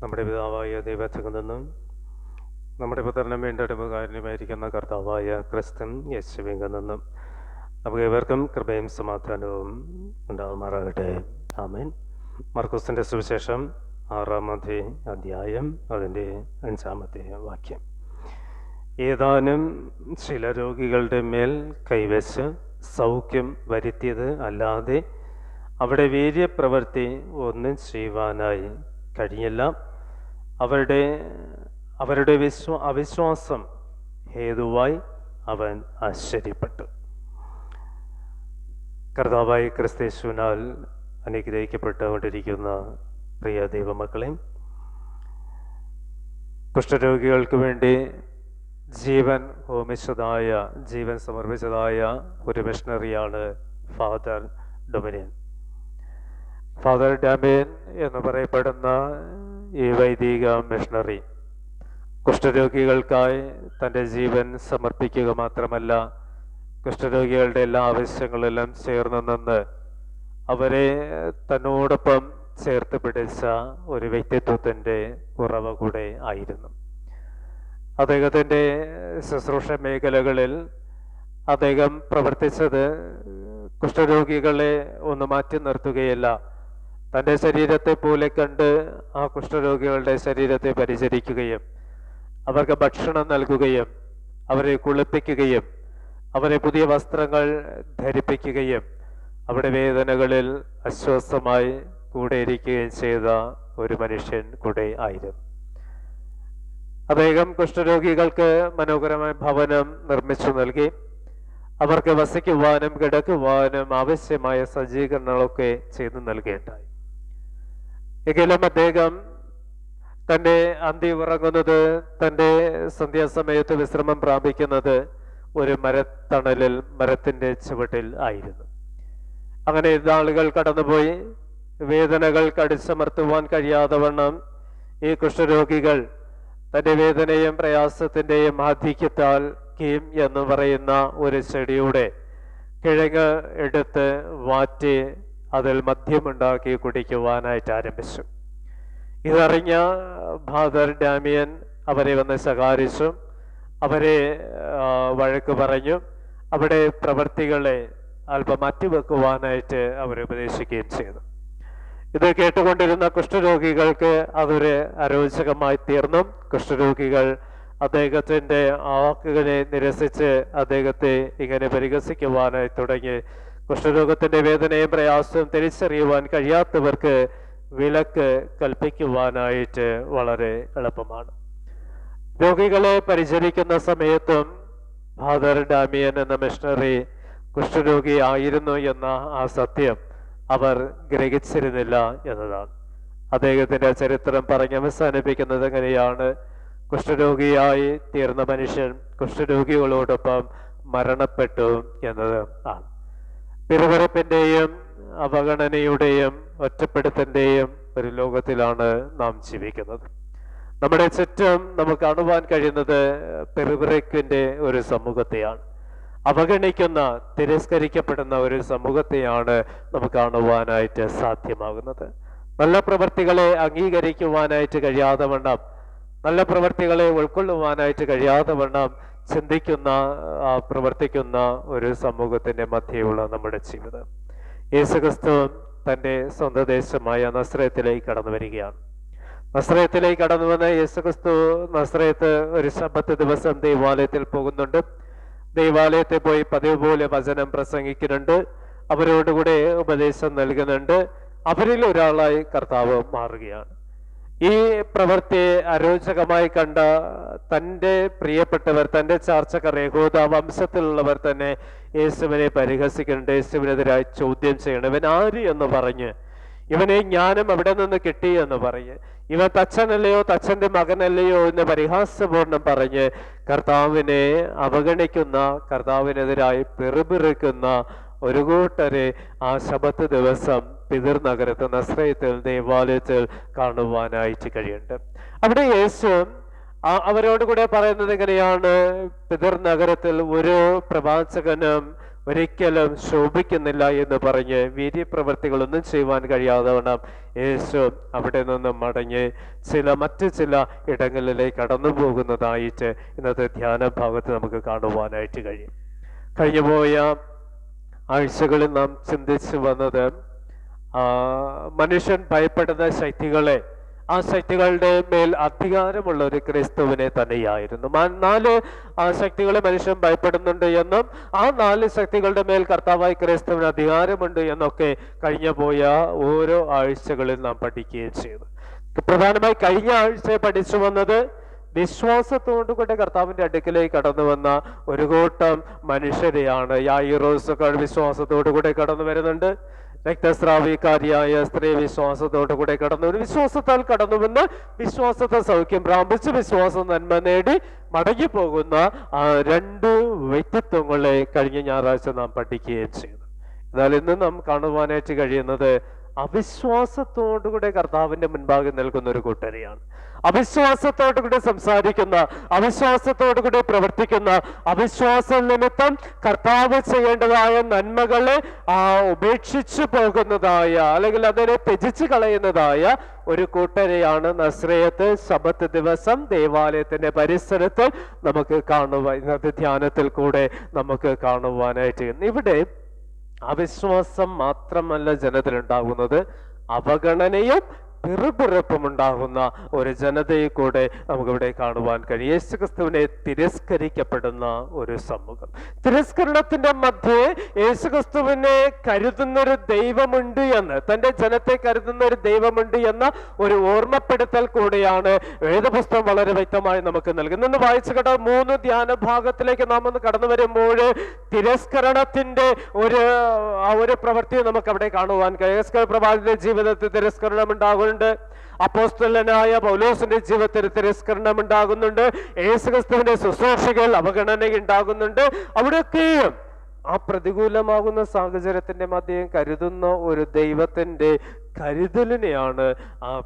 നമ്മുടെ പിതാവായ ദൈവത്തിൽ നിന്നും നമ്മുടെ പുത്രനും വീണ്ടെടുപ്പുകാരനുമായിരിക്കുന്ന കർത്താവായ ക്രിസ്ത്യൻ യേശുവിൽ നിന്നും നമുക്ക് ഏവർക്കും കൃപയും സമാധാനവും ഉണ്ടാകുമാറാകട്ടെ. ആമേൻ. മർക്കോസിൻ്റെ സുവിശേഷം 6-ാമത്തെ അധ്യായം അതിൻ്റെ 5-ാമത്തെ വാക്യം. ഏതാനും ചില രോഗികളുടെ മേൽ കൈവച്ച് സൗഖ്യം വരുത്തിയത് അല്ലാതെ അവിടെ വീര്യപ്രവൃത്തി ഒന്നും ചെയ്യുവാനായി കഴിഞ്ഞില്ല. അവരുടെ അവിശ്വാസം ഹേതുവായി അവൻ ആശ്ചര്യപ്പെട്ടു. കർത്താവായ ക്രിസ്തേശുവിനാൽ അനുഗ്രഹിക്കപ്പെട്ടുകൊണ്ടിരിക്കുന്ന പ്രിയ ദൈവമക്കളെ, കുഷ്ഠരോഗികൾക്ക് വേണ്ടി ജീവൻ ഹോമിച്ചതായ, ജീവൻ സമർപ്പിച്ചതായ ഒരു മിഷണറിയാണ് ഫാദർ ഡൊമിനിയൻ. ഫാദർ ഡാമിയൻ എന്ന് പറയപ്പെടുന്ന ഈ വൈദിക മിഷണറി കുഷ്ഠരോഗികൾക്കായി തൻ്റെ ജീവൻ സമർപ്പിക്കുക മാത്രമല്ല, കുഷ്ഠരോഗികളുടെ എല്ലാ ആവശ്യങ്ങളെല്ലാം ചേർന്ന് നിന്ന് അവരെ തന്നോടൊപ്പം ചേർത്ത് പിടിച്ച ഒരു വ്യക്തിത്വത്തിൻ്റെ ഉറവ കൂടെ ആയിരുന്നു. അദ്ദേഹത്തിൻ്റെ ശുശ്രൂഷ മേഖലകളിൽ അദ്ദേഹം പ്രവർത്തിച്ചത് കുഷ്ഠരോഗികളെ ഒന്ന് മാറ്റി നിർത്തുകയല്ല, തൻ്റെ ശരീരത്തെ പോലെ കണ്ട് ആ കുഷ്ഠരോഗികളുടെ ശരീരത്തെ പരിചരിക്കുകയും അവർക്ക് ഭക്ഷണം നൽകുകയും അവരെ കുളിപ്പിക്കുകയും അവരെ പുതിയ വസ്ത്രങ്ങൾ ധരിപ്പിക്കുകയും അവരുടെ വേദനകളിൽ അസ്വസ്ഥമായി കൂടെ ഇരിക്കുകയും ചെയ്ത ഒരു മനുഷ്യൻ കൂടെ ആയിരുന്നു. അദ്ദേഹം കുഷ്ഠരോഗികൾക്ക് മനോഹരമായ ഭവനം നിർമ്മിച്ചു നൽകി അവർക്ക് വസിക്കുവാനും കിടക്കുവാനും ആവശ്യമായ സജ്ജീകരണങ്ങളൊക്കെ ചെയ്തു നൽകുകയുണ്ടായി. എങ്കിലും അദ്ദേഹം തൻ്റെ അന്തി ഉറങ്ങുന്നത്, തൻ്റെ സന്ധ്യാസമയത്ത് വിശ്രമം പ്രാപിക്കുന്നത് ഒരു മരത്തണലിൽ, മരത്തിൻ്റെ ചുവട്ടിൽ ആയിരുന്നു. അങ്ങനെ നാളുകൾ കടന്നുപോയി. വേദനകൾ കടിച്ചമർത്തുവാൻ കഴിയാതെ വണ്ണം ഈ കുഷ്ഠരോഗികൾ തൻ്റെ വേദനയും പ്രയാസത്തിൻ്റെയും ആധിക്യത്താൽ കീം എന്ന് പറയുന്ന ഒരു ചെടിയുടെ കിഴങ്ങ് എടുത്ത് വാറ്റി അതിൽ മദ്യമുണ്ടാക്കി കുടിക്കുവാനായിട്ട് ആരംഭിച്ചു. ഇതറിഞ്ഞ ഫാദർ ഡാമിയൻ അവരെ വന്ന് ശകാരിച്ചു, അവരെ വഴക്ക് പറഞ്ഞു, അവിടെ പ്രവൃത്തികളെ അല്പം മാറ്റിവെക്കുവാനായിട്ട് അവരെ ഉപദേശിക്കുകയും ചെയ്തു. ഇത് കേട്ടുകൊണ്ടിരുന്ന കുഷ്ഠരോഗികൾക്ക് അതൊരു അരോചകമായി തീർന്നു. കുഷ്ഠരോഗികൾ അദ്ദേഹത്തിൻ്റെ വാക്കുകളെ നിരസിച്ച് അദ്ദേഹത്തെ ഇങ്ങനെ പരിഹസിക്കുവാനായി തുടങ്ങി. കുഷ്ഠരോഗത്തിൻ്റെ വേദനയും പ്രയാസവും തിരിച്ചറിയുവാൻ കഴിയാത്തവർക്ക് വിലക്ക് കൽപ്പിക്കുവാനായിട്ട് വളരെ എളുപ്പമാണ്. രോഗികളെ പരിചരിക്കുന്ന സമയത്തും ഫാദർ ഡാമിയൻ എന്ന മിഷണറി കുഷ്ഠരോഗി ആയിരുന്നു എന്ന ആ സത്യം അവർ ഗ്രഹിച്ചിരുന്നില്ല എന്നതാണ്. അദ്ദേഹത്തിൻ്റെ ചരിത്രം പറഞ്ഞ് അവസാനിപ്പിക്കുന്നത് എങ്ങനെയാണ്? കുഷ്ഠരോഗിയായി തീർന്ന മനുഷ്യൻ കുഷ്ഠരോഗികളോടൊപ്പം മരണപ്പെട്ടു എന്നത് ആണ്. പിറുപിറുപ്പിൻ്റെയും അവഗണനയുടെയും ഒറ്റപ്പെടുത്തലിൻ്റെയും ഒരു ലോകത്തിലാണ് നാം ജീവിക്കുന്നത്. നമ്മുടെ ചുറ്റും നമുക്ക് കാണുവാൻ കഴിയുന്നത് പിറുപിറുപ്പിൻ്റെ ഒരു സമൂഹത്തെയാണ്. അവഗണിക്കുന്ന, തിരസ്കരിക്കപ്പെടുന്ന ഒരു സമൂഹത്തെയാണ് നമുക്ക് കാണുവാനായിട്ട് സാധ്യമാകുന്നത്. നല്ല പ്രവൃത്തികളെ അംഗീകരിക്കുവാനായിട്ട് കഴിയാതെ വണ്ണം, നല്ല പ്രവൃത്തികളെ ഉൾക്കൊള്ളുവാനായിട്ട് കഴിയാതെ വണ്ണം ചിന്തിക്കുന്ന, പ്രവർത്തിക്കുന്ന ഒരു സമൂഹത്തിൻ്റെ മധ്യയുള്ള നമ്മുടെ ജീവിതം. യേശുക്രിസ്തു തൻ്റെ സ്വന്തം ദേശമായ നസ്രയത്തിലേക്ക് കടന്നു വരികയാണ്. നസ്രയത്തിലേക്ക് കടന്നു വന്ന യേശുക്രിസ്തു നസ്രയത്ത് ഒരു ശബ്ബത്ത് ദിവസം ദൈവാലയത്തിൽ പോകുന്നുണ്ട്. ദൈവാലയത്തിൽ പോയി പതിവ് പോലെ വചനം പ്രസംഗിക്കുന്നുണ്ട്, അവരോടുകൂടെ ഉപദേശം നൽകുന്നുണ്ട്. അവരിൽ ഒരാളായി കർത്താവ് മാറുകയാണ്. ഈ പ്രവൃത്തിയെ അരോചകമായി കണ്ട തൻ്റെ പ്രിയപ്പെട്ടവർ, തൻ്റെ ചാർച്ചക്കാർ, യഹൂദ വംശത്തിലുള്ളവർ തന്നെ യേശുവിനെ പരിഹസിക്കുന്നുണ്ട്, യേശുവിനെതിരായി ചോദ്യം ചെയ്യണം. ഇവൻ ആര് എന്ന് പറഞ്ഞ്, ഇവനെ ജ്ഞാനം എവിടെ നിന്ന് കിട്ടി എന്ന് പറഞ്ഞ്, ഇവൻ തച്ചനല്ലയോ തച്ചൻ്റെ മകനല്ലയോ എന്ന് പരിഹാസപൂർണ്ണം പറഞ്ഞ് കർത്താവിനെ അവഗണിക്കുന്ന, കർത്താവിനെതിരായി പിറുപിറുക്കുന്ന ഒരു കൂട്ടരെ ആ ശബത്ത് ദിവസം പിതൃനഗരത്ത് നസ്രയത്തിൽ ദേവാലയത്തിൽ കാണുവാനായിട്ട് കഴിയുന്നുണ്ട്. അവിടെ യേശു അവരോട് കൂടെ പറയുന്നത് എങ്ങനെയാണ്? പിതൃനഗരത്തിൽ ഒരു പ്രവാചകനും ഒരിക്കലും ശോഭിക്കുന്നില്ല എന്ന് പറഞ്ഞ് വീര്യപ്രവൃത്തികളൊന്നും ചെയ്യുവാൻ കഴിയാതെ വണ്ണം യേശു അവിടെ നിന്ന് മടങ്ങി മറ്റു ചില ഇടങ്ങളിലേക്ക് കടന്നു പോകുന്നതായിട്ട് ഇന്നത്തെ ധ്യാന ഭാഗത്ത് നമുക്ക് കാണുവാനായിട്ട് കഴിയും. കഴിഞ്ഞുപോയ ആഴ്ചകളിൽ നാം ചിന്തിച്ചു വന്നത് മനുഷ്യൻ ഭയപ്പെടുന്ന ശക്തികളെ, ആ ശക്തികളുടെ മേൽ അധികാരമുള്ള ഒരു ക്രിസ്തുവിനെ തന്നെയായിരുന്നു. 4 ശക്തികളെ മനുഷ്യൻ ഭയപ്പെടുന്നുണ്ട് എന്നും ആ 4 ശക്തികളുടെ മേൽ കർത്താവായ ക്രിസ്തുവിന് അധികാരമുണ്ട് എന്നൊക്കെ കഴിഞ്ഞു പോയ ഓരോ ആഴ്ചകളിൽ നാം പഠിക്കുകയും ചെയ്തു. പ്രധാനമായി കഴിഞ്ഞ ആഴ്ച പഠിച്ചു വന്നത് വിശ്വാസത്തോടുകൂടെ കർത്താവിന്റെ അടുക്കിലേക്ക് കടന്നു വന്ന ഒരു കൂട്ടം മനുഷ്യരെയാണ്. യായിറോസൊക്കെ വിശ്വാസത്തോടുകൂടെ കടന്നു വരുന്നുണ്ട്. രക്തസ്രാവിക്കാരിയായ സ്ത്രീ വിശ്വാസത്തോടുകൂടെ കടന്നു, ഒരു വിശ്വാസത്താൽ കടന്നുവന്ന് വിശ്വാസത്തെ സൗഖ്യം പ്രാപിച്ച് വിശ്വാസം നന്മ നേടി മടങ്ങി പോകുന്ന 2 വ്യക്തിത്വങ്ങളെ കഴിഞ്ഞ ഞായറാഴ്ച നാം പഠിക്കുകയും ചെയ്തു. എന്നാൽ ഇന്ന് നാം കാണുവാനായിട്ട് കഴിയുന്നത് അവിശ്വാസത്തോടുകൂടെ കർത്താവിന്റെ മുൻപാകെ നിൽക്കുന്ന ഒരു കൂട്ടരെയാണ്. അവിശ്വാസത്തോടുകൂടി സംസാരിക്കുന്ന, അവിശ്വാസത്തോടുകൂടി പ്രവർത്തിക്കുന്ന, അവിശ്വാസ നിമിത്തം കർത്താവ് ചെയ്യേണ്ടതായ നന്മകളെ ഉപേക്ഷിച്ചു പോകുന്നതായ അല്ലെങ്കിൽ അതിനെ ത്യജിച്ചു കളയുന്നതായ ഒരു കൂട്ടരെയാണ് നസ്രയത്ത് ശബത്ത് ദിവസം ദേവാലയത്തിന്റെ പരിസരത്ത് നമുക്ക് ഇന്നത്തെ ധ്യാനത്തിൽ കൂടെ നമുക്ക് കാണുവാനായിട്ട്. ഇവിടെ അവിശ്വാസം മാത്രമല്ല ജനത്തിലുണ്ടാകുന്നത്, അവഗണനയും പിറുപിറുപ്പും ഉണ്ടാകുന്ന ഒരു ജനതയെ കൂടെ നമുക്കിവിടെ കാണുവാൻ കഴിയും. യേശുക്രിസ്തുവിനെ തിരസ്കരിക്കപ്പെടുന്ന ഒരു സമൂഹം. തിരസ്കരണത്തിന്റെ മധ്യേ യേശുക്രിസ്തുവിനെ കരുതുന്നൊരു ദൈവമുണ്ട് എന്ന്, തന്റെ ജനത്തെ കരുതുന്ന ഒരു ദൈവമുണ്ട് എന്ന ഒരു ഓർമ്മപ്പെടുത്തൽ കൂടെയാണ് വേദപുസ്തകം വളരെ വ്യക്തമായി നമുക്ക് നൽകുന്നത്. ഇന്ന് വായിച്ചു കേട്ട 3 ധ്യാന ഭാഗത്തിലേക്ക് നാം ഒന്ന് കടന്നു വരുമ്പോൾ തിരസ്കരണത്തിന്റെ ഒരു പ്രവൃത്തി നമുക്ക് അവിടെ കാണുവാൻ കഴിയും. പ്രവാചകന്റെ ജീവിതത്തിൽ തിരസ്കരണം ഉണ്ടാകുന്നുണ്ട്. അപ്പോസ്തലനായ പൗലോസിന്റെ ജീവിതത്തിൽ തിരസ്കരണം ഉണ്ടാകുന്നുണ്ട്. യേശുക്രിസ്തുവിന്റെ ശുശ്രൂഷകൾ അവഗണന ഉണ്ടാകുന്നുണ്ട്. അവിടെയൊക്കെയും ആ പ്രതികൂലമാകുന്ന സാഹചര്യത്തിന്റെ മധ്യം കരുതുന്ന ഒരു ദൈവത്തിന്റെ കരുതലിനെയാണ്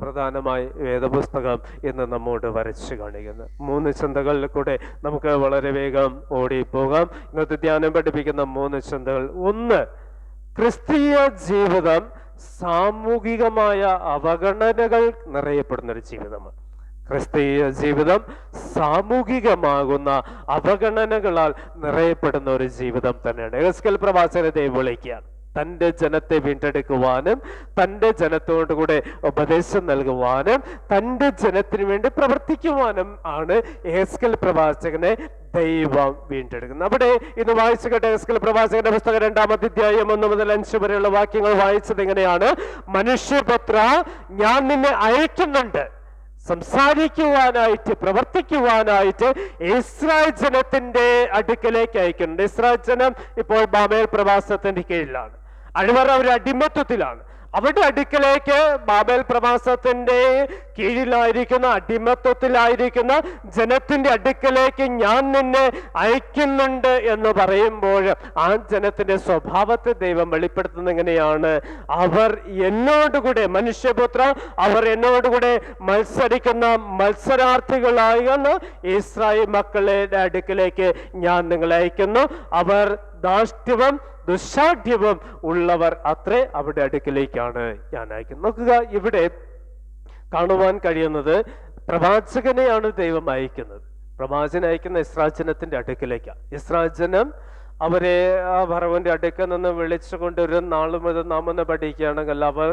പ്രധാനമായി വേദപുസ്തകം ഇന്ന് നമ്മോട് വരച്ചു കാണിക്കുന്നത്. 3 ചിന്തകളിൽ കൂടെ നമുക്ക് വളരെ വേഗം ഓടിപ്പോകാം. ഇന്നത്തെ ധ്യാനം പഠിപ്പിക്കുന്ന 3 ചിന്തകൾ. 1, ക്രിസ്തീയ ജീവിതം സാമൂഹികമായ അവഗണനകൾ നിറയപ്പെടുന്നൊരു ജീവിതമാണ്. ക്രിസ്തീയ ജീവിതം സാമൂഹികമാകുന്ന അവഗണനകളാൽ നിറയപ്പെടുന്ന ഒരു ജീവിതം തന്നെയാണ്. യെഹെസ്കേൽ പ്രവാചകനെ ദൈവം വിളിക്കുകയാണ്. തൻ്റെ ജനത്തെ വീണ്ടെടുക്കുവാനും തൻ്റെ ജനത്തോടുകൂടെ ഉപദേശം നൽകുവാനും തൻ്റെ ജനത്തിന് വേണ്ടി പ്രവർത്തിക്കുവാനും ആണ് യെഹെസ്കേൽ പ്രവാചകനെ ദൈവം വീണ്ടെടുക്കുന്നത്. അവിടെ ഇന്ന് വായിച്ചു കേട്ട യെഹെസ്കേൽ പ്രവാചകന്റെ പുസ്തകം 2-ാം അധ്യായം 1 മുതൽ 5 വരെയുള്ള വാക്യങ്ങൾ വായിച്ചത് ഇങ്ങനെയാണ്: മനുഷ്യപുത്ര, ഞാൻ നിന്നെ അയക്കുന്നുണ്ട് സംസാരിക്കുവാനായിട്ട്, പ്രവർത്തിക്കുവാനായിട്ട് ഇസ്രായേൽ ജനത്തിന്റെ അടുക്കലേക്ക് അയക്കുന്നുണ്ട്. ഇസ്രായേൽ ജനം ഇപ്പോൾ ബാബേൽ പ്രവാസത്തിന്റെ കീഴിലാണ്. അവർ ഒരു അടിമത്വത്തിലാണ്. അവരുടെ അടുക്കലേക്ക് ബാബേൽ പ്രവാസത്തിന്റെ കീഴിലായിരിക്കുന്ന, അടിമത്വത്തിലായിരിക്കുന്ന ജനത്തിന്റെ അടുക്കലേക്ക് ഞാൻ നിന്നെ അയക്കുന്നുണ്ട് എന്ന് പറയുമ്പോൾ ആ ജനത്തിന്റെ സ്വഭാവത്തെ ദൈവം വെളിപ്പെടുത്തുന്നത് എങ്ങനെയാണ്? അവർ എന്നോടുകൂടെ, മനുഷ്യപുത്ര, അവർ എന്നോടുകൂടെ മത്സരിക്കുന്ന മത്സരാർത്ഥികളായാണ് ഇസ്രായേൽ മക്കളുടെ അടുക്കലേക്ക് ഞാൻ നിങ്ങളെ അയക്കുന്നു. അവർ ധാർഷ്ട്യവും ദുശാഠ്യവും ഉള്ളവർ അത്രേ അവരുടെ അടുക്കിലേക്കാണ് ഞാൻ അയക്കുന്നത്. നോക്കുക, ഇവിടെ കാണുവാൻ കഴിയുന്നത് പ്രവാചകനെയാണ് ദൈവം അയക്കുന്നത്. പ്രവാചകൻ അയക്കുന്ന ഇസ്രായേൽ ജനത്തിന്റെ അടുക്കിലേക്കാണ്. ഇസ്രായേൽ ജനം അവരെ ഫറവോന്റെ അടുക്കൽ നിന്ന് വിളിച്ചുകൊണ്ട് ഒരു നാൾ മുതൽ നാം ഒന്ന് പഠിക്കുകയാണെങ്കിൽ അവർ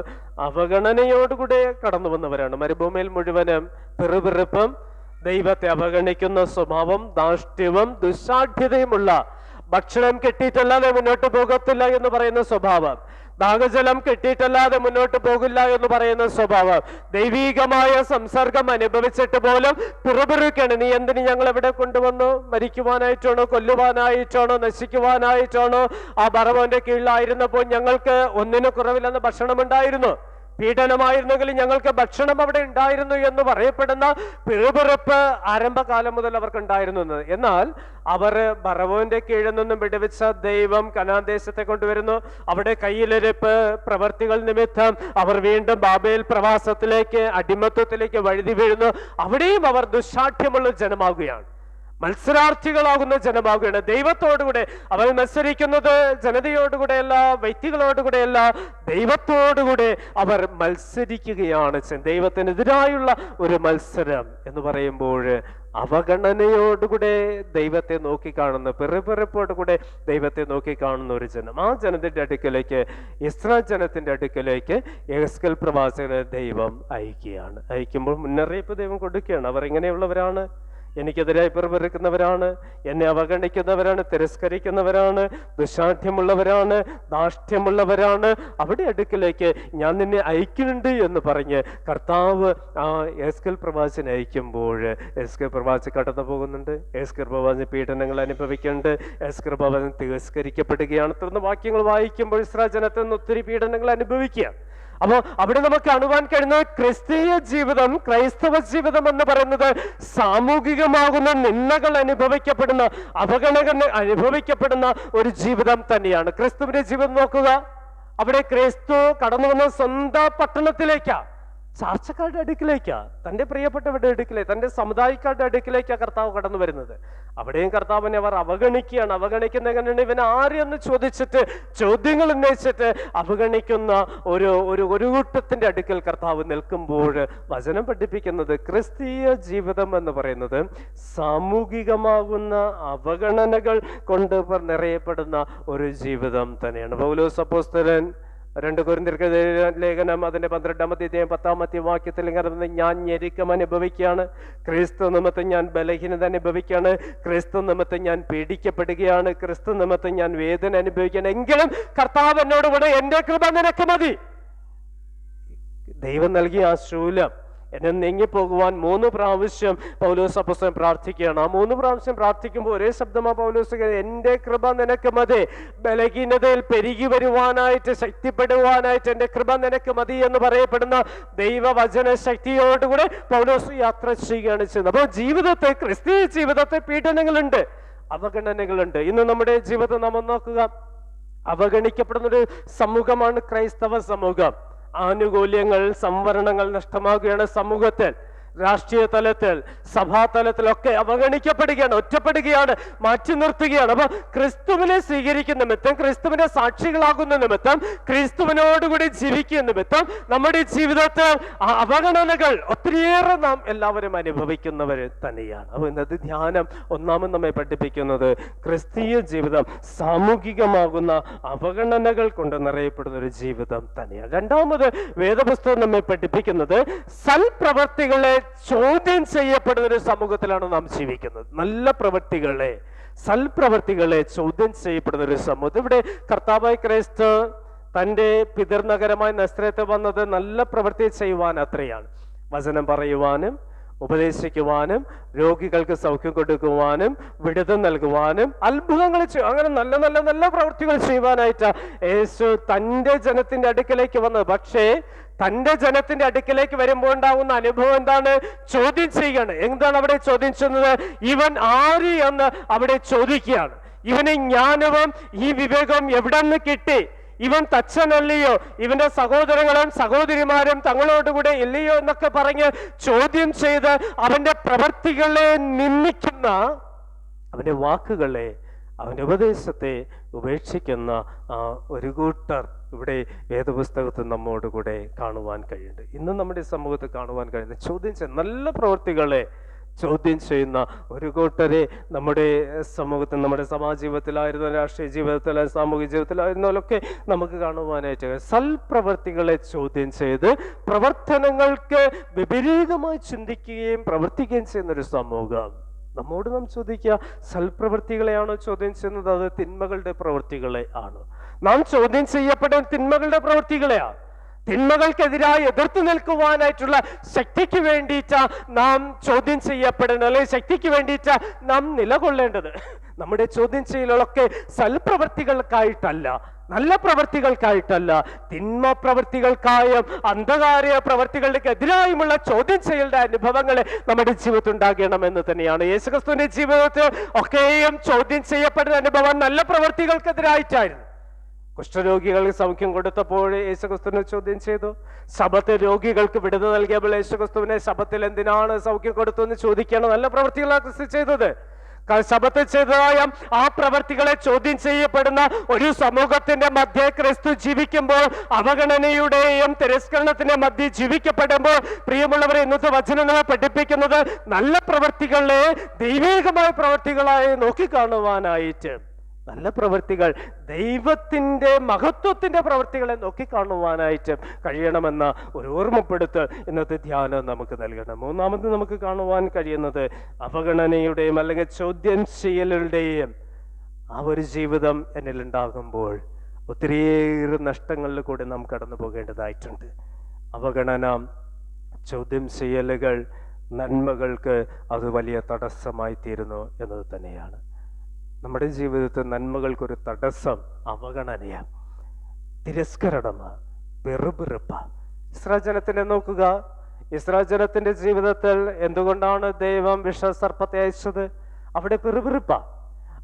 അവഗണനയോടുകൂടെ കടന്നു വന്നവരാണ്. മരുഭൂമിയിൽ മുഴുവനും പിറുപിറുപ്പും ദൈവത്തെ അവഗണിക്കുന്ന സ്വഭാവം, ധാർഷ്ട്യവും ദുശാഠ്യതയുമുള്ള, ഭക്ഷണം കിട്ടിയിട്ടല്ലാതെ മുന്നോട്ട് പോകത്തില്ല എന്ന് പറയുന്ന സ്വഭാവം, ദാഹജലം കിട്ടിയിട്ടല്ലാതെ മുന്നോട്ട് പോകില്ല എന്ന് പറയുന്ന സ്വഭാവം, ദൈവീകമായ സംസർഗം അനുഭവിച്ചിട്ട് പോലും പിറുപിറുക്കാണ്. നീ എന്തിന് ഞങ്ങൾ എവിടെ കൊണ്ടുവന്നു? മരിക്കുവാനായിട്ടാണോ? കൊല്ലുവാനായിട്ടാണോ? നശിക്കുവാനായിട്ടാണോ? ആ ഫറവോന്റെ കീഴിലായിരുന്നപ്പോൾ ഞങ്ങൾക്ക് ഒന്നിനും കുറവില്ലെന്ന് ഭക്ഷണമുണ്ടായിരുന്നു, പീഡനമായിരുന്നെങ്കിൽ ഞങ്ങൾക്ക് ഭക്ഷണം അവിടെ ഉണ്ടായിരുന്നു എന്ന് പറയപ്പെടുന്ന പിറുപിറുപ്പ് ആരംഭകാലം മുതൽ അവർക്ക് ഉണ്ടായിരുന്നു. എന്നാൽ അവർ ഫറവോന്റെ കീഴിൽ നിന്നും വിടുവിച്ച ദൈവം കനാൻ ദേശത്തെ കൊണ്ടുവരുന്നു. അവിടെ കയ്യിലിരിപ്പ് പ്രവർത്തികൾ നിമിത്തം അവർ വീണ്ടും ബാബേൽ പ്രവാസത്തിലേക്ക്, അടിമത്വത്തിലേക്ക് വഴുതി വീഴുന്നു. അവിടെയും അവർ ദുശാഠ്യമുള്ള ജനമാകുകയാണ്. മത്സരാർത്ഥികളാകുന്ന ജനമാകുകയാണ്. ദൈവത്തോടുകൂടെ അവർ മത്സരിക്കുന്നത് ജനതയോടുകൂടെയല്ല, വ്യക്തികളോടുകൂടെയല്ല, ദൈവത്തോടുകൂടെ അവർ മത്സരിക്കുകയാണ്. ദൈവത്തിനെതിരായുള്ള ഒരു മത്സരം എന്ന് പറയുമ്പോൾ അവഗണനയോടുകൂടെ ദൈവത്തെ നോക്കിക്കാണുന്ന, പെറുപെറുപ്പോടുകൂടെ ദൈവത്തെ നോക്കിക്കാണുന്ന ഒരു ജനം. ആ ജനത്തിന്റെ അടുക്കലേക്ക്, ഇസ്രായേൽ ജനത്തിന്റെ അടുക്കലേക്ക് യെഹെസ്കേൽ പ്രവാചകനെ ദൈവം അയക്കുകയാണ്. അയക്കുമ്പോൾ മുന്നറിയിപ്പ് ദൈവം കൊടുക്കുകയാണ്. അവർ എങ്ങനെയുള്ളവരാണ്? എനിക്കെതിരായി പെറുപെറുക്കുന്നവരാണ്, എന്നെ അവഗണിക്കുന്നവരാണ്, തിരസ്കരിക്കുന്നവരാണ്, ദുശാഠ്യമുള്ളവരാണ്, ധാർഷ്ട്യമുള്ളവരാണ്. അവിടെ അടുക്കിലേക്ക് ഞാൻ നിന്നെ അയക്കുന്നുണ്ട് എന്ന് പറഞ്ഞ് കർത്താവ് ആ യെഹെസ്കേൽ പ്രവാചകനെ അയക്കുമ്പോൾ യെഹെസ്കേൽ പ്രവാചകൻ കടന്നു പോകുന്നുണ്ട്. യെഹെസ്കേൽ പ്രവാചകൻ പീഡനങ്ങൾ അനുഭവിക്കുന്നുണ്ട്. യെഹെസ്കേൽ പ്രവാചകൻ തിരസ്കരിക്കപ്പെടുകയാണ്. തുടർന്ന് വാക്യങ്ങൾ വായിക്കുമ്പോൾ ഇസ്രായേൽ ജനത്തിൽ നിന്ന് ഒത്തിരി പീഡനങ്ങൾ അനുഭവിക്കുക. അപ്പോ അവിടെ നമുക്ക് കാണുവാൻ കഴിയുന്ന ക്രിസ്തീയ ജീവിതം, ക്രൈസ്തവ ജീവിതം എന്ന് പറയുന്നത് സാമൂഹികമാകുന്ന നിന്ദകൾ അനുഭവിക്കപ്പെടുന്ന, അവഗണന അനുഭവിക്കപ്പെടുന്ന ഒരു ജീവിതം തന്നെയാണ്. ക്രിസ്തുവിന്റെ ജീവിതം നോക്കുക. അവിടെ ക്രിസ്തു കടന്നു വന്ന സ്വന്തം പട്ടണത്തിലേക്കാ, ചാർച്ചക്കാരുടെ അടുക്കിലേക്കാ, തൻ്റെ പ്രിയപ്പെട്ടവരുടെ അടുക്കിലേക്ക്, തൻ്റെ സമുദായക്കാരുടെ അടുക്കിലേക്കാണ് കർത്താവ് കടന്നു വരുന്നത്. അവിടെയും കർത്താവിനെ അവർ അവഗണിക്കുകയാണ്. അവഗണിക്കുന്ന എങ്ങനെയാണ്? ഇവൻ ആരെന്ന് ചോദിച്ചിട്ട്, ചോദ്യങ്ങൾ ഉന്നയിച്ചിട്ട് അവഗണിക്കുന്ന ഒരു കൂട്ടത്തിന്റെ അടുക്കൽ കർത്താവ് നിൽക്കുമ്പോൾ വചനം പഠിപ്പിക്കുന്നത് ക്രിസ്തീയ ജീവിതം എന്ന് പറയുന്നത് സാമൂഹികമാകുന്ന അവഗണനകൾ കൊണ്ട് നിറയപ്പെടുന്ന ഒരു ജീവിതം തന്നെയാണ്. പൗലോസ് അപ്പോസ്തലൻ 2 കൊരിന്ത്യർക്ക് ലേഖനം അതിന്റെ 12-ാമത്തെ 10-ാമത്തെ വാക്യത്തിൽ ഇങ്ങനെ, ഞാൻ ഞെരുക്കം അനുഭവിക്കുകയാണ്, ക്രിസ്തു നിമിത്തം ഞാൻ ബലഹീനത അനുഭവിക്കുകയാണ്, ക്രിസ്തു നിമിത്തം ഞാൻ പീഡിക്കപ്പെടുകയാണ്, ക്രിസ്തു നിമിത്തം ഞാൻ വേദന അനുഭവിക്കുകയാണ്, എങ്കിലും കർത്താവ് എന്നോട് കൂടെ, എന്റെ കൃപ നിനക്ക് മതി. ദൈവം നൽകിയ ആ ശൂലം എന്നെ നീങ്ങിപ്പോകുവാൻ 3 പ്രാവശ്യം പൗലോസ് അപ്പോസ്തലൻ പ്രാർത്ഥിക്കുകയാണ്. ആ 3 പ്രാവശ്യം പ്രാർത്ഥിക്കുമ്പോൾ ഒരേ ശബ്ദമാ പൗലോസ്, എന്റെ കൃപ നിനക്ക് മതി, ബലഹീനതയിൽ പെരുകി വരുവാനായിട്ട്, ശക്തിപ്പെടുവാനായിട്ട് എന്റെ കൃപ നിനക്ക് മതി എന്ന് പറയപ്പെടുന്ന ദൈവവചന ശക്തിയോടുകൂടെ പൗലോസ് യാത്ര ചെയ്യുകയാണ് ചെയ്യുന്നത്. അപ്പോൾ ജീവിതത്തെ, ക്രിസ്തീയ ജീവിതത്തെ പീഡനങ്ങളുണ്ട്, അവഗണനകളുണ്ട്. ഇന്ന് നമ്മുടെ ജീവിതം നാം നോക്കുക. അവഗണിക്കപ്പെടുന്നൊരു സമൂഹമാണ് ക്രൈസ്തവ സമൂഹം. ആനുകൂല്യങ്ങൾ, സംവരണങ്ങൾ നഷ്ടമാകുകയാണ് സമൂഹത്തിൽ. രാഷ്ട്രീയ തലത്തിൽ, സഭാതലത്തിലൊക്കെ അവഗണിക്കപ്പെടുകയാണ്, ഒറ്റപ്പെടുകയാണ്, മാറ്റി നിർത്തുകയാണ്. അപ്പൊ ക്രിസ്തുവിനെ സ്വീകരിക്കുന്ന നിമിത്തം, ക്രിസ്തുവിന്റെ സാക്ഷികളാകുന്ന നിമിത്തം, ക്രിസ്തുവിനോടുകൂടി ജീവിക്കുന്ന നിമിത്തം നമ്മുടെ ജീവിതത്തിൽ അവഗണനകൾ ഒത്തിരിയേറെ നാം എല്ലാവരും അനുഭവിക്കുന്നവർ തന്നെയാണ്. അപ്പൊ ഇന്നത്തെ ധ്യാനം ഒന്നാമത് നമ്മെ പഠിപ്പിക്കുന്നത് ക്രിസ്തീയ ജീവിതം സാമൂഹികമാകുന്ന അവഗണനകൾ കൊണ്ട് നിറയപ്പെടുന്ന ഒരു ജീവിതം തന്നെയാണ്. രണ്ടാമത് വേദപുസ്തകം നമ്മെ പഠിപ്പിക്കുന്നത് സൽപ്രവർത്തികളെ ചോദ്യം ചെയ്യപ്പെടുന്ന ഒരു സമൂഹത്തിലാണ് നാം ജീവിക്കുന്നത്. നല്ല പ്രവൃത്തികളെ, സൽപ്രവൃത്തികളെ ചോദ്യം ചെയ്യപ്പെടുന്ന ഒരു സമൂഹം. ഇവിടെ കർത്താവായ ക്രിസ്തു തൻ്റെ പിതൃനഗരമായ നസ്രത്തിൽ വന്നത് നല്ല പ്രവൃത്തി ചെയ്യുവാൻ അത്രയാണ്. വചനം പറയുവാനും, ഉപദേശിക്കുവാനും, രോഗികൾക്ക് സൗഖ്യം കൊടുക്കുവാനും, വിടുതൽ നൽകുവാനും, അത്ഭുതങ്ങൾ അങ്ങനെ നല്ല നല്ല നല്ല പ്രവൃത്തികൾ ചെയ്യുവാനായിട്ട് യേശു തൻ്റെ ജനത്തിന്റെ അടുക്കലേക്ക് വന്നത്. പക്ഷേ തൻ്റെ ജനത്തിന്റെ അടുക്കലേക്ക് വരുമ്പോൾ ഉണ്ടാകുന്ന അനുഭവം എന്താണ്? ചോദ്യം ചെയ്യുകയാണ്. എന്താണ് അവിടെ ചോദ്യം ചെയ്യുന്നത്? ഇവൻ ആര് എന്ന് അവിടെ ചോദിക്കുകയാണ്. ഇവന് ജ്ഞാനവും ഈ വിവേകവും എവിടെ നിന്ന് കിട്ടി? ഇവൻ തച്ചനല്ലയോ? ഇവന്റെ സഹോദരങ്ങളും സഹോദരിമാരും തങ്ങളോടുകൂടെ ഇല്ലയോ എന്നൊക്കെ പറഞ്ഞ് ചോദ്യം ചെയ്ത് അവന്റെ പ്രവൃത്തികളെ നിന്ദിക്കുന്ന, അവന്റെ വാക്കുകളെ, അവന്റെ ഉപദേശത്തെ ഉപേക്ഷിക്കുന്ന ഒരു കൂട്ടർ ഇവിടെ വേദപുസ്തകത്തിൽ നമ്മോടുകൂടെ കാണുവാൻ കഴിയുന്നുണ്ട്. ഇന്ന് നമ്മുടെ സമൂഹത്തിൽ കാണുവാൻ കഴിയുന്ന ചോദ്യം ചെയ്യുന്ന നല്ല പ്രവൃത്തികളെ ചോദ്യം ചെയ്യുന്ന ഒരു കൂട്ടരെ നമ്മുടെ സമൂഹത്തിൽ, നമ്മുടെ സമാജ ജീവിതത്തിലായിരുന്ന, രാഷ്ട്രീയ ജീവിതത്തിലായ, സാമൂഹിക ജീവിതത്തിലായിരുന്നാലൊക്കെ നമുക്ക് കാണുവാനായിട്ട് സൽപ്രവർത്തികളെ ചോദ്യം ചെയ്ത് പ്രവർത്തനങ്ങൾക്ക് വിപരീതമായി ചിന്തിക്കുകയും പ്രവർത്തിക്കുകയും ചെയ്യുന്ന ഒരു സമൂഹം. നമ്മോട് നാം ചോദിക്കുക, സൽപ്രവൃത്തികളെയാണോ ചോദ്യം ചെയ്യുന്നത്, അത് തിന്മകളുടെ പ്രവൃത്തികളെ ആണോ? നാം ചോദ്യം ചെയ്യപ്പെടുന്ന തിന്മകളുടെ പ്രവൃത്തികളെയാണ്. തിന്മകൾക്കെതിരായി എതിർത്ത് നിൽക്കുവാനായിട്ടുള്ള ശക്തിക്ക് വേണ്ടിയിട്ട് നാം ചോദ്യം ചെയ്യപ്പെടുന്നത്, അല്ലെങ്കിൽ ശക്തിക്ക് വേണ്ടിയിട്ട് നാം നിലകൊള്ളേണ്ടത്. നമ്മുടെ ചോദ്യം ചെയ്യലൊക്കെ സൽപ്രവൃത്തികൾക്കായിട്ടല്ല, നല്ല പ്രവൃത്തികൾക്കായിട്ടല്ല, തിന്മ പ്രവൃത്തികൾക്കായും അന്ധകാര പ്രവൃത്തികൾക്ക് എതിരായുമുള്ള ചോദ്യം ചെയ്യലിന്റെ അനുഭവങ്ങൾ നമ്മുടെ ജീവിതത്തിൽ ഉണ്ടാകണമെന്ന് തന്നെയാണ്. യേശുക്രിസ്തുവിന്റെ ജീവിതത്തിൽ ഒക്കെയും ചോദ്യം ചെയ്യപ്പെടുന്ന അനുഭവം നല്ല പ്രവൃത്തികൾക്കെതിരായിട്ടായിരുന്നു. കുഷ്ഠരോഗികൾക്ക് സൗഖ്യം കൊടുത്തപ്പോൾ യേശുക്രിസ്തുവിനെ ചോദ്യം ചെയ്തു. ശബത്ത് രോഗികൾക്ക് വിടുതൽ നൽകിയപ്പോൾ യേശുക്രിസ്തുവിനെ ശബത്തിൽ എന്തിനാണ് സൗഖ്യം കൊടുത്തു എന്ന് ചോദിക്കുകയാണ്. നല്ല പ്രവൃത്തികളാണ് ക്രിസ്തു ചെയ്തത്. ശബത്തിൽ ചെയ്തതായ ആ പ്രവർത്തികളെ ചോദ്യം ചെയ്യപ്പെടുന്ന ഒരു സമൂഹത്തിന്റെ മധ്യേ ക്രിസ്തു ജീവിക്കുമ്പോൾ, അവഗണനയുടെയും തിരസ്കരണത്തിന്റെ മധ്യേ ജീവിക്കപ്പെടുമ്പോൾ, പ്രിയമുള്ളവരെ, ഇന്നത്തെ വചനം പഠിപ്പിക്കുന്നത് നല്ല പ്രവർത്തികളെ ദൈവികമായ പ്രവർത്തികളായി നോക്കിക്കാണുവാനായിട്ട്, നല്ല പ്രവൃത്തികൾ, ദൈവത്തിന്റെ മഹത്വത്തിന്റെ പ്രവൃത്തികളെ നോക്കിക്കാണുവാനായിട്ട് കഴിയണമെന്ന ഒരു ഓർമ്മപ്പെടുത്തൽ ഇന്നത്തെ ധ്യാനം നമുക്ക് നൽകണം. മൂന്നാമത് നമുക്ക് കാണുവാൻ കഴിയുന്നത് അവഗണനയുടെയും അല്ലെങ്കിൽ ചോദ്യം ചെയ്യലുടെയും ആ ഒരു ജീവിതം എന്നിൽ ഉണ്ടാകുമ്പോൾ ഒത്തിരിയേറെ നഷ്ടങ്ങളിൽ കൂടി നാം കടന്നു പോകേണ്ടതായിട്ടുണ്ട്. അവഗണന, ചോദ്യം ചെയ്യലുകൾ നന്മകൾക്ക് അത് വലിയ തടസ്സമായി തീരുന്നു എന്നത് തന്നെയാണ്. നമ്മുടെ ജീവിതത്തിൽ നന്മകൾക്കൊരു തടസ്സം അവഗണനയാണ്, തിരസ്കരണമാണ്, വെറുപിറുപ്പാണ്. ഇസ്രായേൽ ജനത്തിനെ നോക്കുക. ഇസ്രായേൽ ജനത്തിന്റെ ജീവിതത്തിൽ എന്തുകൊണ്ടാണ് ദൈവം വിഷസർപ്പത്തെ അയച്ചത്? അവിടെ പിറുപിറുപ്പാണ്.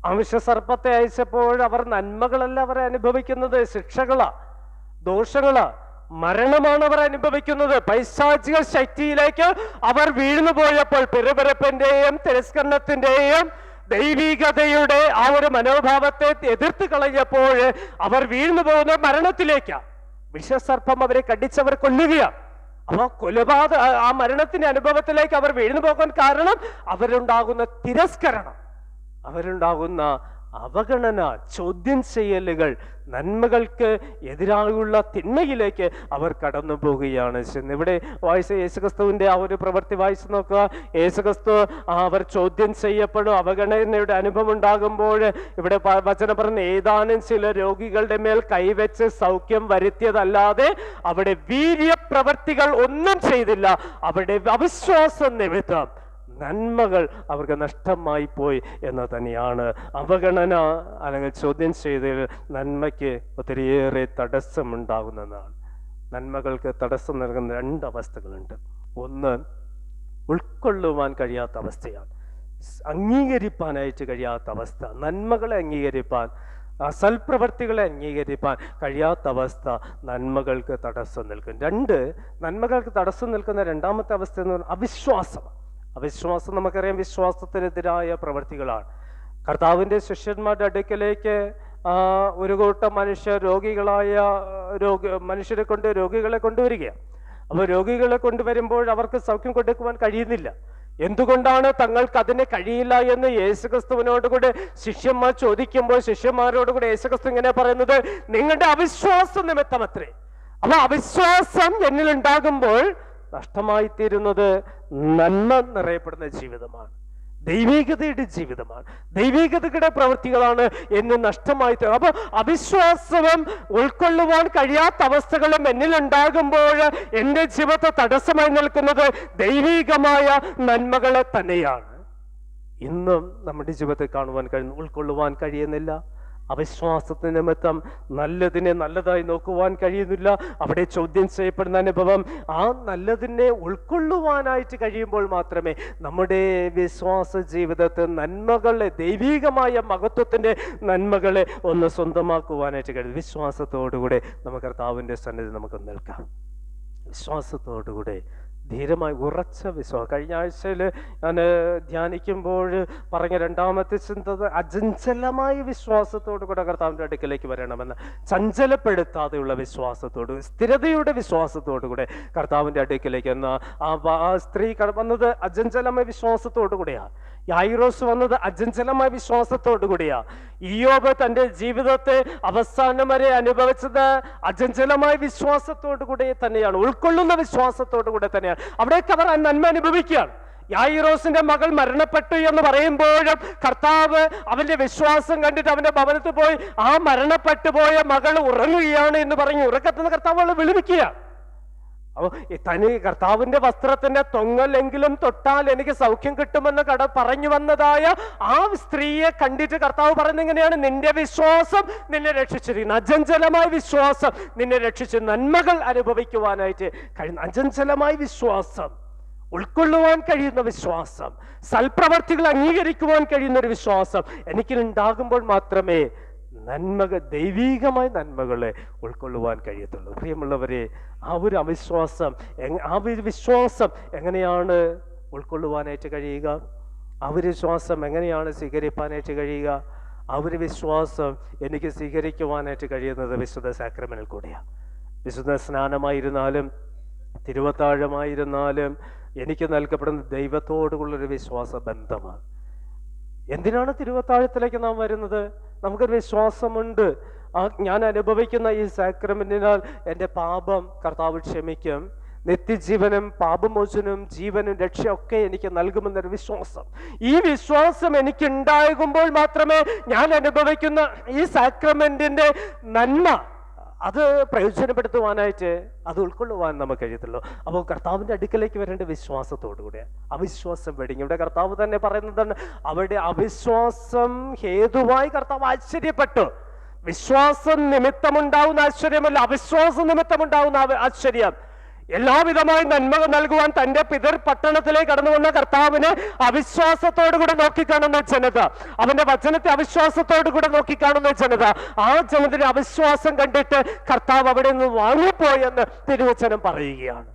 ആ വിഷസർപ്പത്തെ അയച്ചപ്പോൾ അവർ നന്മകളല്ല അവർ അനുഭവിക്കുന്നത്, ശിക്ഷകളാ, ദോഷങ്ങളാ, മരണമാണ് അവർ അനുഭവിക്കുന്നത്. പൈശാചിക ശക്തിയിലേക്ക് അവർ വീഴ്ന്നു പോയപ്പോൾ, പിറുപിറുപ്പിന്റെയും തിരസ്കരണത്തിന്റെയും ദൈവികതയുടെ ആ ഒരു മനോഭാവത്തെ എതിർത്ത് കളഞ്ഞപ്പോൾ അവർ വീഴ്ന്നു പോകുന്ന മരണത്തിലേക്കാണ്. വിഷസർപ്പം അവരെ കടിച്ചവർ കൊല്ലുകയാണ്. അപ്പൊ ആ മരണത്തിന്റെ അനുഭവത്തിലേക്ക് അവർ വീഴ്ന്നു പോകാൻ കാരണം അവരുണ്ടാകുന്ന തിരസ്കരണം, അവരുണ്ടാകുന്ന അവഗണന, ചോദ്യം ചെയ്യലുകൾ, നന്മകൾക്ക് എതിരായുള്ള തിന്മയിലേക്ക് അവർ കടന്നു പോവുകയാണ്. ഇവിടെ വായിച്ച യേശുക്രിസ്തുവിന്റെ ആ ഒരു പ്രവൃത്തി വായിച്ചു നോക്കുക. യേശുക്രിസ്തു അവർ ചോദ്യം ചെയ്യപ്പെടും, അവഗണനയുടെ അനുഭവം ഉണ്ടാകുമ്പോൾ ഇവിടെ വചനം പറഞ്ഞ ഏതാനും ചില രോഗികളുടെ മേൽ കൈവച്ച് സൗഖ്യം വരുത്തിയതല്ലാതെ അവിടെ വീര്യപ്രവർത്തികൾ ഒന്നും ചെയ്തില്ല. അവിടെ അവിശ്വാസം നിമിത്തം നന്മകൾ അവർക്ക് നഷ്ടമായി പോയി എന്ന് തന്നെയാണ്. അവഗണന അല്ലെങ്കിൽ ചോദ്യം ചെയ്തതിൽ നന്മയ്ക്ക് ഒത്തിരിയേറെ തടസ്സമുണ്ടാകുന്നതാണ്. നന്മകൾക്ക് തടസ്സം നൽകുന്ന രണ്ട് അവസ്ഥകളുണ്ട്. ഒന്ന്, ഉൾക്കൊള്ളുവാൻ കഴിയാത്ത അവസ്ഥയാണ്, അംഗീകരിപ്പാനായിട്ട് കഴിയാത്ത അവസ്ഥ. നന്മകളെ അംഗീകരിപ്പാൻ, സൽപ്രവർത്തികളെ അംഗീകരിപ്പാൻ കഴിയാത്ത അവസ്ഥ നന്മകൾക്ക് തടസ്സം നിൽക്കും. രണ്ട്, നന്മകൾക്ക് തടസ്സം നിൽക്കുന്ന രണ്ടാമത്തെ അവസ്ഥ എന്ന് പറഞ്ഞാൽ അവിശ്വാസമാണ്. അവിശ്വാസം നമുക്കറിയാം വിശ്വാസത്തിനെതിരായ പ്രവൃത്തികളാണ്. കർത്താവിൻ്റെ ശിഷ്യന്മാരുടെ അടുക്കലേക്ക് ഒരു കൂട്ടം മനുഷ്യർ മനുഷ്യരെ കൊണ്ട് രോഗികളെ കൊണ്ടുവരികയാണ്. അപ്പോൾ രോഗികളെ കൊണ്ടുവരുമ്പോൾ അവർക്ക് സൗഖ്യം കൊടുക്കുവാൻ കഴിയുന്നില്ല. എന്തുകൊണ്ടാണ് തങ്ങൾക്ക് അതിന് കഴിയില്ല എന്ന് യേശുക്രിസ്തുവിനോട് കൂടെ ശിഷ്യന്മാർ ചോദിക്കുമ്പോൾ ശിഷ്യന്മാരോട് കൂടെ യേശുക്രിസ്തു ഇങ്ങനെ പറയുന്നത്, നിങ്ങളുടെ അവിശ്വാസം നിമിത്തമത്രേ. അപ്പൊ അവിശ്വാസം എന്നിൽ ഉണ്ടാകുമ്പോൾ നഷ്ടമായിത്തീരുന്നത് നന്മ നിറയപ്പെടുന്ന ജീവിതമാണ്, ദൈവികതയുടെ ജീവിതമാണ്, ദൈവികതയുടെ പ്രവൃത്തികളാണ് എന്ന് നഷ്ടമായി തീരും. അപ്പൊ അവിശ്വാസവും ഉൾക്കൊള്ളുവാൻ കഴിയാത്ത അവസ്ഥകളും എന്നിൽ ഉണ്ടാകുമ്പോൾ എൻ്റെ ജീവിതത്തെ തടസ്സമായി നിൽക്കുന്നത് ദൈവികമായ നന്മകളെ തന്നെയാണ്. ഇന്നും നമ്മുടെ ജീവിതത്തിൽ കാണുവാൻ കഴിയുന്നു, ഉൾക്കൊള്ളുവാൻ കഴിയുന്നില്ല. അവിശ്വാസത്തിന് നിമിത്തം നല്ലതിനെ നല്ലതായി നോക്കുവാൻ കഴിയുന്നില്ല. അവിടെ ചോദ്യം ചെയ്യപ്പെടുന്ന അനുഭവം, ആ നല്ലതിനെ ഉൾക്കൊള്ളുവാനായിട്ട് കഴിയുമ്പോൾ മാത്രമേ നമ്മുടെ വിശ്വാസ ജീവിതത്തിൽ നന്മകളെ, ദൈവികമായ മഹത്വത്തിന്റെ നന്മകളെ ഒന്ന് സ്വന്തമാക്കുവാനായിട്ട് കഴിയും. വിശ്വാസത്തോടുകൂടെ നമുക്ക് കർത്താവിന്റെ സന്നിധി നമുക്ക് നിൽക്കാം. വിശ്വാസത്തോടുകൂടെ ധീരമായി ഉറച്ച വിശ്വാസം. കഴിഞ്ഞ ആഴ്ചയിൽ ഞാൻ ധ്യാനിക്കുമ്പോൾ പറഞ്ഞ രണ്ടാമത്തെ ചിന്ത, അചഞ്ചലമായ വിശ്വാസത്തോടു കൂടെ കർത്താവിൻ്റെ അടുക്കലേക്ക് വരണമെന്ന്. ചഞ്ചലപ്പെടുത്താതെയുള്ള വിശ്വാസത്തോട്, സ്ഥിരതയുടെ വിശ്വാസത്തോടു കൂടെ കർത്താവിൻ്റെ അടുക്കലേക്ക് എന്ന ആ സ്ത്രീ വന്നത് അചഞ്ചലമായ വിശ്വാസത്തോടു കൂടെയാണ്. യായിറോസ് വന്നത് അചഞ്ചലമായ വിശ്വാസത്തോടു കൂടിയാ. ഇയ്യോബ് തൻ്റെ ജീവിതത്തെ അവസാനം വരെ അനുഭവിച്ചത് അചഞ്ചലമായ വിശ്വാസത്തോടു കൂടെ തന്നെയാണ്, ഉൾക്കൊള്ളുന്ന വിശ്വാസത്തോടു കൂടെ തന്നെയാണ്. അവിടേക്ക് അവർ നന്മ അനുഭവിക്കുകയാണ്. യായിറോസിന്റെ മകൾ മരണപ്പെട്ടു എന്ന് പറയുമ്പോഴും കർത്താവ് അവന്റെ വിശ്വാസം കണ്ടിട്ട് അവന്റെ ഭവനത്തിൽ പോയി ആ മരണപ്പെട്ടു പോയ മകൾ ഉറങ്ങുകയാണ് എന്ന് പറഞ്ഞ് ഉറക്കത്തുനിന്ന് കർത്താവ് അവളെ വിളിപ്പിക്കുകയാണ്. അപ്പൊ തനി കർത്താവിന്റെ വസ്ത്രത്തിന്റെ തൊങ്ങലെങ്കിലും തൊട്ടാൽ എനിക്ക് സൗഖ്യം കിട്ടുമെന്ന് പറഞ്ഞു വന്നതായ ആ സ്ത്രീയെ കണ്ടിട്ട് കർത്താവ് പറയുന്നത് എങ്ങനെയാണ്, നിന്റെ വിശ്വാസം നിന്നെ രക്ഷിച്ചിരിക്കുന്നു. അചഞ്ചലമായ വിശ്വാസം നിന്നെ രക്ഷിച്ചു. നന്മകൾ അനുഭവിക്കുവാനായിട്ട് കഴിയുന്ന അചഞ്ചലമായ വിശ്വാസം, ഉൾക്കൊള്ളുവാൻ കഴിയുന്ന വിശ്വാസം, സൽപ്രവർത്തികൾ അംഗീകരിക്കുവാൻ കഴിയുന്ന ഒരു വിശ്വാസം എനിക്കുണ്ടാകുമ്പോൾ മാത്രമേ നന്മകൾ, ദൈവികമായ നന്മകളെ ഉൾക്കൊള്ളുവാൻ കഴിയത്തുള്ളൂ. പ്രിയമുള്ളവരെ, ആ ഒരു വിശ്വാസം എങ്ങനെയാണ് ഉൾക്കൊള്ളുവാനായിട്ട് കഴിയുക? ആ ഒരു വിശ്വാസം എങ്ങനെയാണ് സ്വീകരിപ്പാനായിട്ട് കഴിയുക? ആ ഒരു വിശ്വാസം എനിക്ക് സ്വീകരിക്കുവാനായിട്ട് കഴിയുന്നത് വിശുദ്ധ സാക്രമെന്റിൽ കൂടെയാണ്. വിശുദ്ധ സ്നാനമായിരുന്നാലും തിരുവത്താഴമായിരുന്നാലും എനിക്ക് നൽകപ്പെടുന്ന ദൈവത്തോടുള്ളൊരു വിശ്വാസ ബന്ധമാണ്. എന്തിനാണ് തിരുവത്താഴത്തിലേക്ക് നാം വരുന്നത്? നമുക്കൊരു വിശ്വാസമുണ്ട്, ഞാൻ അനുഭവിക്കുന്ന ഈ സാക്രമെന്റിനാൽ എൻ്റെ പാപം കർത്താവ് ക്ഷമിക്കും, നിത്യജീവനും പാപമോചനവും ജീവനും രക്ഷയൊക്കെ എനിക്ക് നൽകുമെന്നൊരു വിശ്വാസം. ഈ വിശ്വാസം എനിക്കുണ്ടാകുമ്പോൾ മാത്രമേ ഞാൻ അനുഭവിക്കുന്ന ഈ സാക്രമെന്റിന്റെ നന്മ അത് പ്രയോജനപ്പെടുത്തുവാനായിട്ട്, അത് ഉൾക്കൊള്ളുവാൻ നമുക്ക് കഴിയത്തുള്ളൂ. അപ്പോൾ കർത്താവിൻ്റെ അടുക്കലേക്ക് വരേണ്ട വിശ്വാസത്തോടുകൂടെ. അവിശ്വാസം വെടിഞ്ഞു. ഇവിടെ കർത്താവ് തന്നെ പറയുന്നതാണ്, അവിടെ അവിശ്വാസം ഹേതുവായി കർത്താവ് ആശ്ചര്യപ്പെട്ടു. വിശ്വാസം നിമിത്തമുണ്ടാവുന്ന ആശ്ചര്യമല്ല, അവിശ്വാസം നിമിത്തമുണ്ടാവുന്ന ആശ്ചര്യം. എല്ലാവിധമായി നന്മകൾ നൽകുവാൻ തന്റെ പിതർ പട്ടണത്തിലേക്ക് കടന്നു വന്ന കർത്താവിനെ അവിശ്വാസത്തോടുകൂടെ നോക്കിക്കാണുന്ന ജനത, അവന്റെ വചനത്തെ അവിശ്വാസത്തോടുകൂടെ നോക്കിക്കാണുന്ന ജനത, ആ ജനതയുടെ അവിശ്വാസം കണ്ടിട്ട് കർത്താവ് അവിടെ നിന്ന് വാങ്ങിപ്പോയെന്ന് തിരുവചനം പറയുകയാണ്.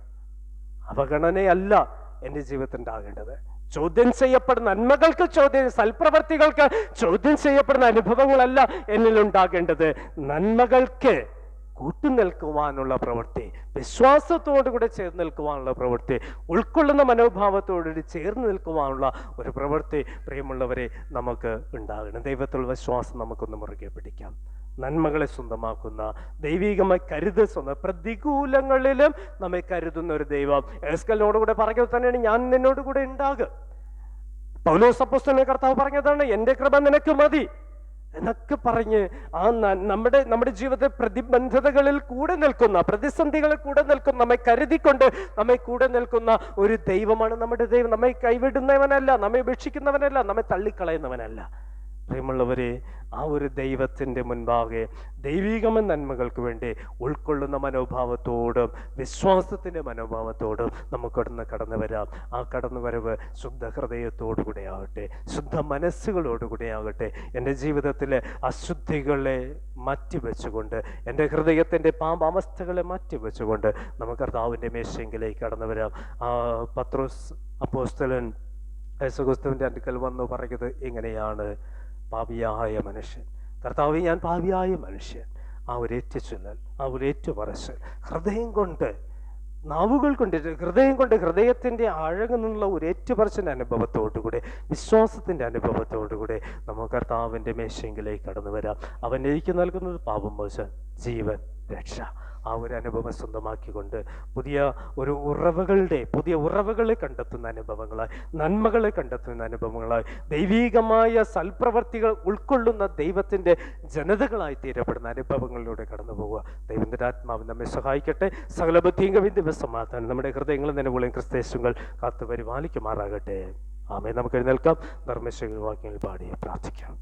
അവഗണനയല്ല എൻ്റെ ജീവിതത്തിൽ ഉണ്ടാകേണ്ടത്. ചോദ്യം ചെയ്യപ്പെടുന്ന നന്മകൾക്ക് സൽപ്രവർത്തികൾക്ക് ചോദ്യം ചെയ്യപ്പെടുന്ന അനുഭവങ്ങളല്ല എന്നിൽ ഉണ്ടാകേണ്ടത്. നന്മകൾക്ക് കൂട്ടുനിൽക്കുവാനുള്ള പ്രവൃത്തി, വിശ്വാസത്തോടുകൂടെ ചേർന്ന് നിൽക്കുവാനുള്ള പ്രവൃത്തി, ഉൾക്കൊള്ളുന്ന മനോഭാവത്തോടുകൂടി ചേർന്ന് നിൽക്കുവാനുള്ള ഒരു പ്രവൃത്തി പ്രിയമുള്ളവരെ നമുക്ക് ഉണ്ടാകണം. ദൈവത്തിലുള്ള വിശ്വാസം നമുക്കൊന്ന് മുറുകെ പിടിക്കാം. നന്മകളെ സ്വന്തമാക്കുന്ന, ദൈവികമായി കരുതുന്ന, പ്രതികൂലങ്ങളിലും നമ്മെ കരുതുന്ന ഒരു ദൈവം. എസ്കലിനോടുകൂടെ പറഞ്ഞത് തന്നെയാണ്, ഞാൻ നിന്നോട് കൂടെ ഉണ്ടാകും. പൗലോസ് അപ്പോസ്തലൻ കർത്താവ് പറഞ്ഞതാണ്, എൻ്റെ കൃപ നിനക്ക് മതി എന്നൊക്കെ പറഞ്ഞ് നമ്മുടെ ജീവിതത്തെ പ്രതിബന്ധതകളിൽ കൂടെ നിൽക്കുന്ന, പ്രതിസന്ധികളിൽ കൂടെ നിൽക്കുന്ന, നമ്മെ കരുതിക്കൊണ്ട് നമ്മെ കൂടെ നിൽക്കുന്ന ഒരു ദൈവമാണ് നമ്മുടെ ദൈവം. നമ്മെ കൈവിടുന്നവനല്ല, നമ്മെ ഉപേക്ഷിക്കുന്നവനല്ല, നമ്മെ തള്ളിക്കളയുന്നവനല്ല. പ്രിയമുള്ളവരെ, ആ ഒരു ദൈവത്തിൻ്റെ മുൻപാകെ ദൈവികമായ നന്മകൾക്ക് വേണ്ടി ഉൾക്കൊള്ളുന്ന മനോഭാവത്തോടും വിശ്വാസത്തിൻ്റെ മനോഭാവത്തോടും നമുക്കിടന്ന് കടന്നു വരാം. ആ കടന്നുവരവ് ശുദ്ധ ഹൃദയത്തോടുകൂടെ ആകട്ടെ, ശുദ്ധ മനസ്സുകളോടുകൂടെ ആകട്ടെ. എൻ്റെ ജീവിതത്തിലെ അശുദ്ധികളെ മാറ്റിവെച്ചുകൊണ്ട്, എൻ്റെ ഹൃദയത്തിൻ്റെ പാപാവസ്ഥകളെ മാറ്റിവെച്ചുകൊണ്ട് നമുക്ക് കർത്താവിൻ്റെ മേശയെങ്കിലേക്ക് കടന്നു വരാം. പത്രോസ് അപ്പോസ്തലൻ യേശുക്രിസ്തുവിൻ്റെ അടുക്കൽ വന്നു പറയുന്നത് ഇങ്ങനെയാണ്, പാപിയായ മനുഷ്യൻ, കർത്താവേ ഞാൻ പാപിയായ മനുഷ്യൻ. ആ ഒരു ഏറ്റുചൊല്ലൽ, ആ ഒരു ഏറ്റുപറച്ചിൽ ഹൃദയം കൊണ്ട്, നാവുകൾ കൊണ്ട്, ഹൃദയം കൊണ്ട്, ഹൃദയത്തിൻ്റെ ആഴങ്ങളിൽ നിന്നുള്ള ഒരു ഏറ്റുപറച്ചിൻ്റെ അനുഭവത്തോടുകൂടെ, വിശ്വാസത്തിൻ്റെ അനുഭവത്തോടുകൂടെ നമുക്ക് കർത്താവിൻ്റെ മേശയെങ്കിലേക്ക് കടന്നു വരാം. അവൻ എനിക്ക് നൽകുന്നത് പാപമോചനം, ജീവൻ, രക്ഷ. ആ ഒരു അനുഭവം സ്വന്തമാക്കിക്കൊണ്ട് പുതിയ ഉറവകളെ കണ്ടെത്തുന്ന അനുഭവങ്ങളായി, നന്മകളെ കണ്ടെത്തുന്ന അനുഭവങ്ങളായി, ദൈവീകമായ സൽപ്രവർത്തികൾ ഉൾക്കൊള്ളുന്ന ദൈവത്തിൻ്റെ ജനതകളായി തീരപ്പെടുന്ന അനുഭവങ്ങളിലൂടെ കടന്നു പോവുക. ദൈവത്തിൻ്റെ ആത്മാവ് നമ്മെ സഹായിക്കട്ടെ. സകല ബുദ്ധിയും കവിന്റെ സമാധാനം നമ്മുടെ ഹൃദയങ്ങളും നിലവിളയും ക്രിസ്തേശുകൾ കാത്തു പരിപാലിക്കുമാറാകട്ടെ. ആമേൻ. നമുക്ക് എഴുന്നേൽക്കാം. ധർമ്മശേഖര വാക്യങ്ങൾ പാടി പ്രാർത്ഥിക്കാം.